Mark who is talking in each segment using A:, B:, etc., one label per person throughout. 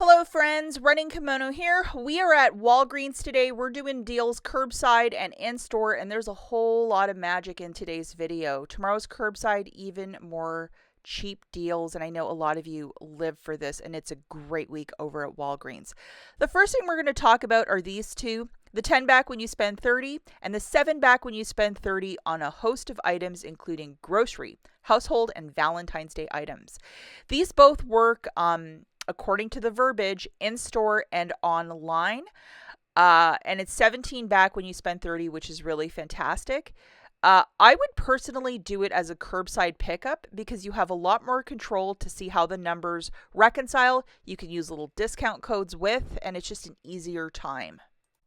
A: Hello friends, Running Kimono here. We are at Walgreens today. We're doing deals curbside and in-store, and there's a whole lot of magic in today's video. Tomorrow's curbside, even more cheap deals, and I know a lot of you live for this, and it's a great week over at Walgreens. The first thing we're going to talk about are these two. The 10 back when you spend 30 and the 7 back when you spend 30 on a host of items including grocery, household, and Valentine's Day items. These both work according to the verbiage, in-store and online. And it's 17 back when you spend 30, which is really fantastic. I would personally do it as a curbside pickup because you have a lot more control to see how the numbers reconcile. You can use little discount codes with, and it's just an easier time.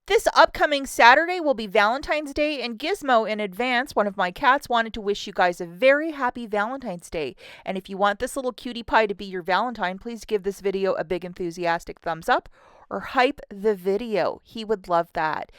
A: This upcoming Saturday will be Valentine's Day, and Gizmo in advance, one of my cats, wanted to wish you guys a very happy Valentine's Day. And if you want this little cutie pie to be your Valentine, please give this video a big enthusiastic thumbs up or hype the video. He would love that.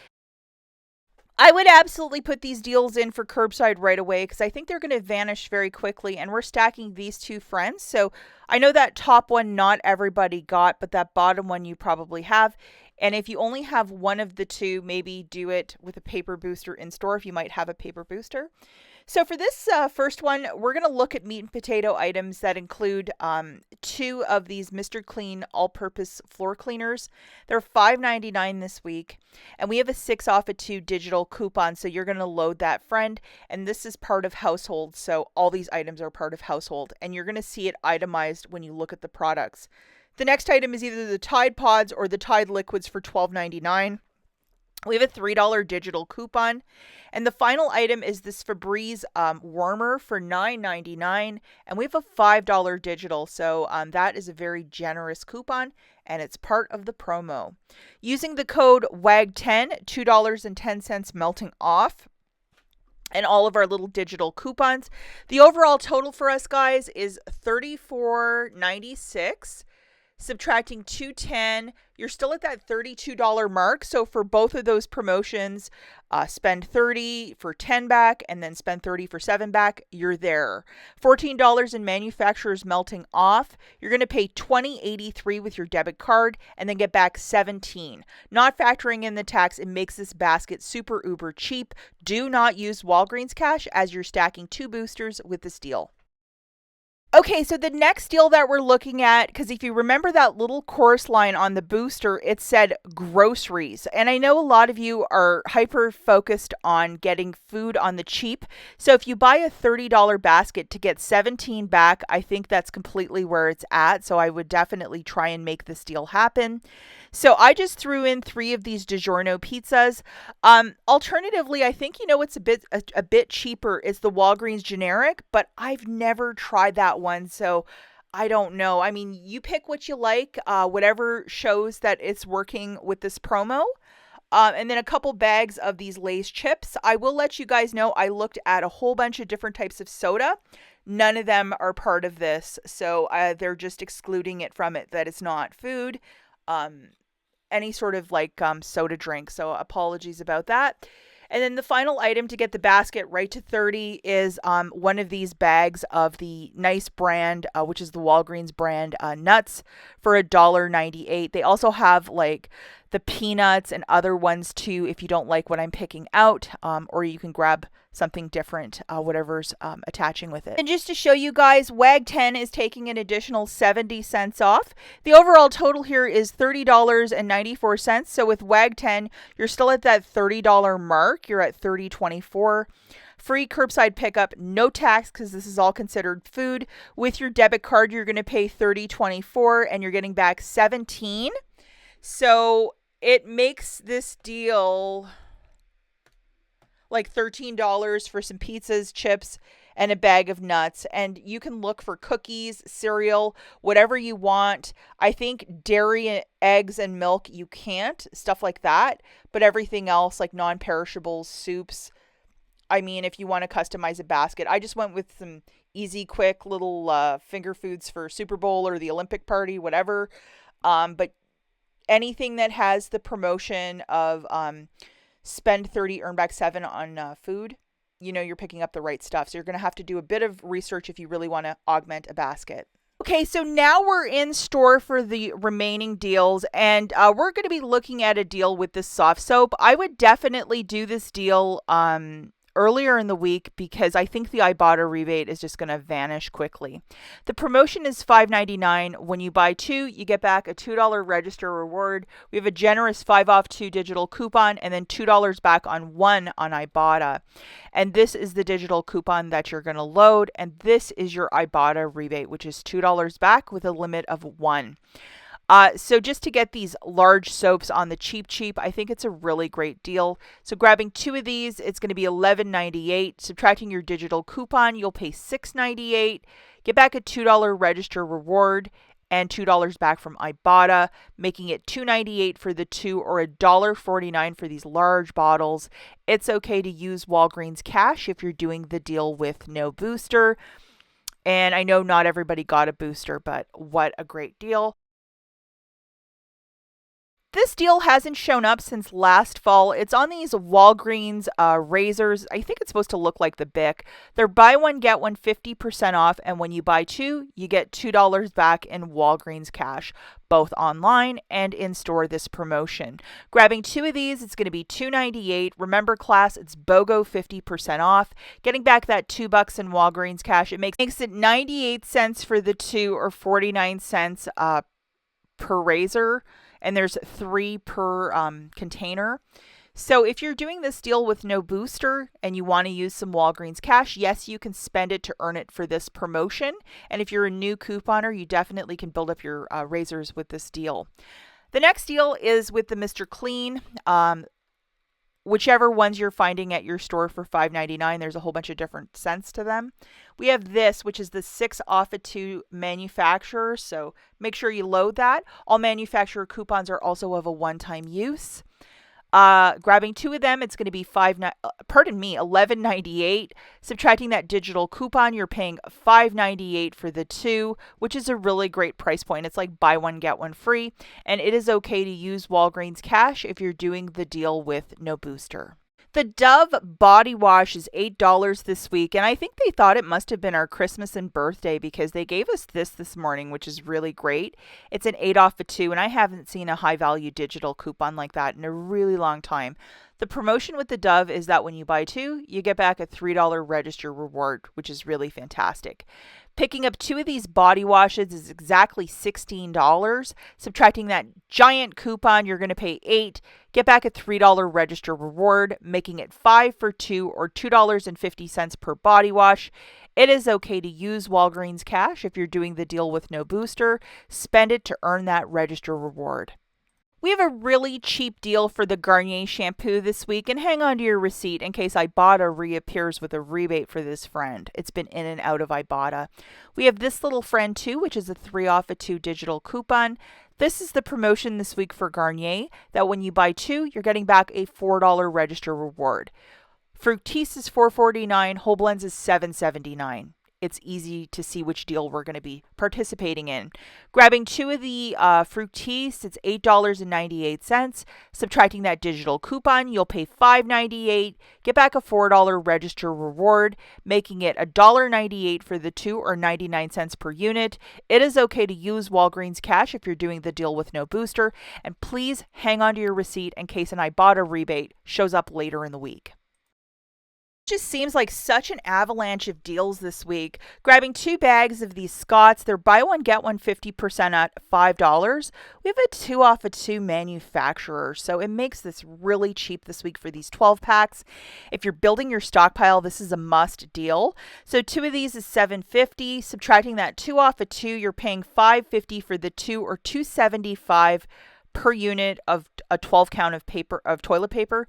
A: I would absolutely put these deals in for curbside right away because I think they're going to vanish very quickly, and we're stacking these two friends. So I know that top one not everybody got, but that bottom one you probably have. And if you only have one of the two, maybe do it with a paper booster in store if you might have a paper booster. So for this first one, we're going to look at meat and potato items that include two of these Mr. Clean all-purpose floor cleaners. They're $5.99 this week, and we have a 6 off of 2 digital coupon, so you're going to load that friend, and this is part of household, so all these items are part of household, and you're going to see it itemized when you look at the products. The next item is either the Tide Pods or the Tide Liquids for $12.99. We have a $3 digital coupon. And the final item is this Febreze warmer for $9.99. And we have a $5 digital. So that is a very generous coupon, and it's part of the promo. Using the code WAG10, $2.10 melting off. And all of our little digital coupons. The overall total for us, guys, is $34.96. Subtracting $2.10, you're still at that $32 mark. So for both of those promotions, spend $30 for 10 back and then spend $30 for 7 back, you're there. $14 in manufacturer's melting off. You're going to pay $20.83 with your debit card and then get back $17. Not factoring in the tax, it makes this basket super uber cheap. Do not use Walgreens cash as you're stacking 2 boosters with this deal. Okay, so the next deal that we're looking at, because if you remember that little chorus line on the booster, it said groceries. And I know a lot of you are hyper focused on getting food on the cheap. So if you buy a $30 basket to get 17 back, I think that's completely where it's at. So I would definitely try and make this deal happen. So I just threw in 3 of these DiGiorno pizzas. Alternatively, I think, it's a bit cheaper is the Walgreens generic, but I've never tried that one, so I don't know. I mean, you pick what you like, whatever shows that it's working with this promo. And then a couple bags of these Lay's chips. I will let you guys know I looked at a whole bunch of different types of soda. None of them are part of this, so they're just excluding it from it, that it's not food. Any sort of soda drink. So apologies about that. And then the final item to get the basket right to 30 is one of these bags of the nice brand, which is the Walgreens brand nuts for $1.98. They also have the peanuts and other ones too if you don't like what I'm picking out, or you can grab something different, whatever's attaching with it. And just to show you guys, WAG10 is taking an additional 70 cents off. The overall total here is $30.94. So with WAG10, you're still at that $30 mark. You're at $30.24. Free curbside pickup, no tax because this is all considered food. With your debit card, you're going to pay $30.24 and you're getting back $17. So it makes this deal like $13 for some pizzas, chips, and a bag of nuts. And you can look for cookies, cereal, whatever you want. I think dairy, eggs, and milk, you can't, stuff like that. But everything else, like non-perishables, soups, I mean, if you want to customize a basket. I just went with some easy, quick little finger foods for Super Bowl or the Olympic party, whatever. But anything that has the promotion of spend 30, earn back 7 on food, you're picking up the right stuff. So you're going to have to do a bit of research if you really want to augment a basket. Okay, so now we're in store for the remaining deals, and we're going to be looking at a deal with the soft soap. I would definitely do this deal earlier in the week because I think the IBOTTA rebate is just going to vanish quickly. The promotion is $5.99. When you buy two, you get back a $2 register reward. We have a generous 5 off 2 digital coupon and then $2 back on one on IBOTTA. And this is the digital coupon that you're going to load, and this is your IBOTTA rebate, which is $2 back with a limit of 1. So just to get these large soaps on the cheap, I think it's a really great deal. So grabbing two of these, it's going to be $11.98. Subtracting your digital coupon, you'll pay $6.98. Get back a $2 register reward and $2 back from IBOTTA, making it $2.98 for the two or $1.49 for these large bottles. It's okay to use Walgreens cash if you're doing the deal with no booster. And I know not everybody got a booster, but what a great deal. This deal hasn't shown up since last fall. It's on these Walgreens razors. I think it's supposed to look like the Bic. They're buy one, get one 50% off. And when you buy two, you get $2 back in Walgreens cash, both online and in store this promotion. Grabbing two of these, it's going to be $2.98. Remember, class, it's BOGO 50% off. Getting back that $2 in Walgreens cash, it makes it 98 cents for the two or 49 cents per razor. And there's 3 per container. So if you're doing this deal with no booster and you want to use some Walgreens cash, yes, you can spend it to earn it for this promotion. And if you're a new couponer, you definitely can build up your razors with this deal. The next deal is with the Mr. Clean. Whichever ones you're finding at your store for $5.99, there's a whole bunch of different scents to them. We have this, which is the 6 off of 2 manufacturer, so make sure you load that. All manufacturer coupons are also of a one-time use. Grabbing two of them, it's going to be $11.98. Subtracting that digital coupon, you're paying $5.98 for the two, which is a really great price point. It's like buy one, get one free. And it is okay to use Walgreens cash if you're doing the deal with no booster. The Dove body wash is $8 this week, and I think they thought it must have been our Christmas and birthday because they gave us this morning, which is really great. It's an 8 off of 2, and I haven't seen a high-value digital coupon like that in a really long time. The promotion with the Dove is that when you buy two, you get back a $3 register reward, which is really fantastic. Picking up two of these body washes is exactly $16. Subtracting that giant coupon, you're going to pay $8. Get back a $3 register reward, making it 5 for 2 or $2.50 per body wash. It is okay to use Walgreens cash if you're doing the deal with no booster. Spend it to earn that register reward. We have a really cheap deal for the Garnier shampoo this week, and hang on to your receipt in case IBOTTA reappears with a rebate for this friend. It's been in and out of IBOTTA. We have this little friend too, which is a 3 off of 2 digital coupon. This is the promotion this week for Garnier, that when you buy two, you're getting back a $4 register reward. Fructis is $4.49, Whole Blends is $7.79. It's easy to see which deal we're going to be participating in. Grabbing two of the Fructis, it's $8.98. Subtracting that digital coupon, you'll pay $5.98. Get back a $4 register reward, making it $1.98 for the two or 99 cents per unit. It is okay to use Walgreens cash if you're doing the deal with no booster. And please hang on to your receipt in case an IBOTTA rebate shows up later in the week. Just seems like such an avalanche of deals this week. Grabbing 2 bags of these Scots, they're buy one, get one 50% at $5. We have a 2 off of 2 manufacturer, so it makes this really cheap this week for these 12 packs. If you're building your stockpile, this is a must deal. So 2 of these is $7.50. Subtracting that 2 off of 2, you're paying $5.50 for the 2 or $2.75 per unit of a 12 count of toilet paper.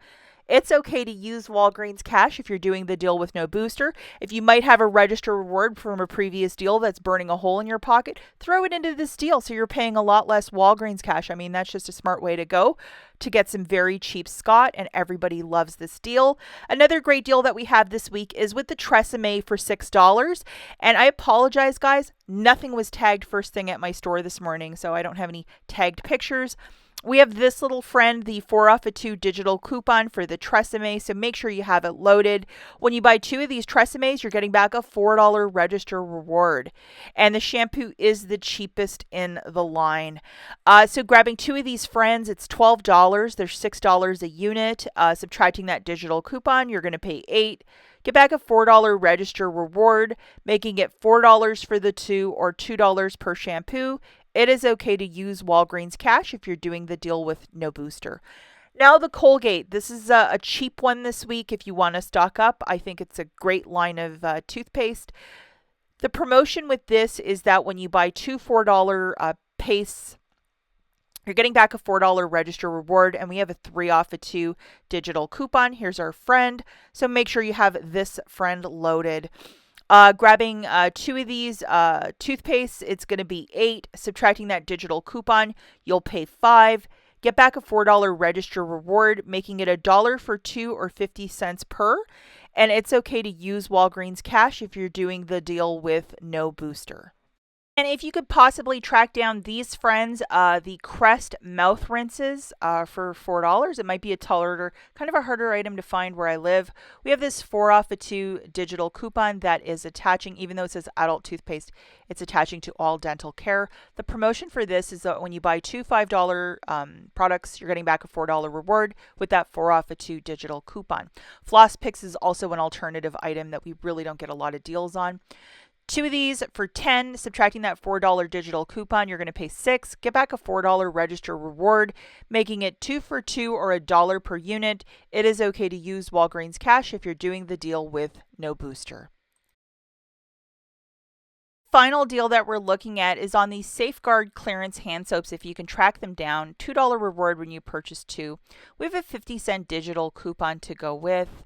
A: It's okay to use Walgreens cash if you're doing the deal with no booster. If you might have a register reward from a previous deal that's burning a hole in your pocket, throw it into this deal so you're paying a lot less Walgreens cash. I mean, that's just a smart way to go to get some very cheap Scott, and everybody loves this deal. Another great deal that we have this week is with the Tresemme for $6. And I apologize, guys, nothing was tagged first thing at my store this morning, so I don't have any tagged pictures. We have this little friend, the 4 off of 2 digital coupon for the Tresemme, so make sure you have it loaded. When you buy 2 of these Tresemmes, you're getting back a $4 register reward. And the shampoo is the cheapest in the line. So grabbing 2 of these friends, it's $12. They're $6 a unit. Subtracting that digital coupon, you're going to pay $8. Get back a $4 register reward, making it $4 for the 2 or $2 per shampoo. It is okay to use Walgreens cash if you're doing the deal with no booster. Now the Colgate. This is a cheap one this week if you want to stock up. I think it's a great line of toothpaste. The promotion with this is that when you buy 2 $4 pastes, you're getting back a $4 register reward, and we have a 3 off of 2 digital coupon. Here's our friend. So make sure you have this friend loaded. Grabbing 2 of these toothpastes, it's going to be $8. Subtracting that digital coupon, you'll pay $5. Get back a $4 register reward, making it $1 for 2 or 50 cents per. And it's okay to use Walgreens cash if you're doing the deal with no booster. And if you could possibly track down these friends, the Crest mouth rinses for $4. It might be a taller, kind of a harder item to find where I live. We have this 4 off of 2 digital coupon that is attaching, even though it says adult toothpaste, it's attaching to all dental care. The promotion for this is that when you buy 2 $5 products, you're getting back a $4 reward with that 4 off of 2 digital coupon. Floss Picks is also an alternative item that we really don't get a lot of deals on. 2 of these for $10, subtracting that $4 digital coupon, you're going to pay $6. Get back a $4 register reward, making it 2 for 2 or $1 per unit. It is okay to use Walgreens cash if you're doing the deal with no booster. Final deal that we're looking at is on these Safeguard clearance hand soaps. If you can track them down, $2 reward when you purchase 2. We have a 50-cent digital coupon to go with.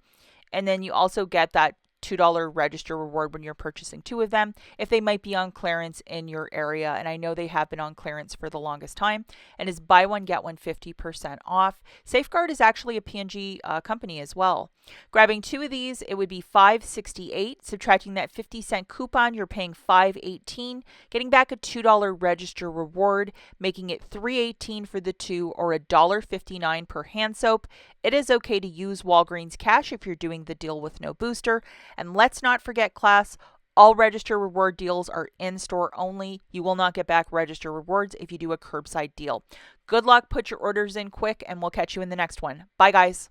A: And then you also get that $2 register reward when you're purchasing 2 of them if they might be on clearance in your area. And I know they have been on clearance for the longest time, and is buy one get one 50% off. Safeguard is actually a P&G company as well. Grabbing 2 of these, it would be $5.68. Subtracting that 50-cent coupon, you're paying $5.18. Getting back a $2 register reward, making it $3.18 for the 2 or $1.59 per hand soap. It is okay to use Walgreens cash if you're doing the deal with no booster. And let's not forget, class, all register reward deals are in-store only. You will not get back register rewards if you do a curbside deal. Good luck, put your orders in quick, and we'll catch you in the next one. Bye, guys.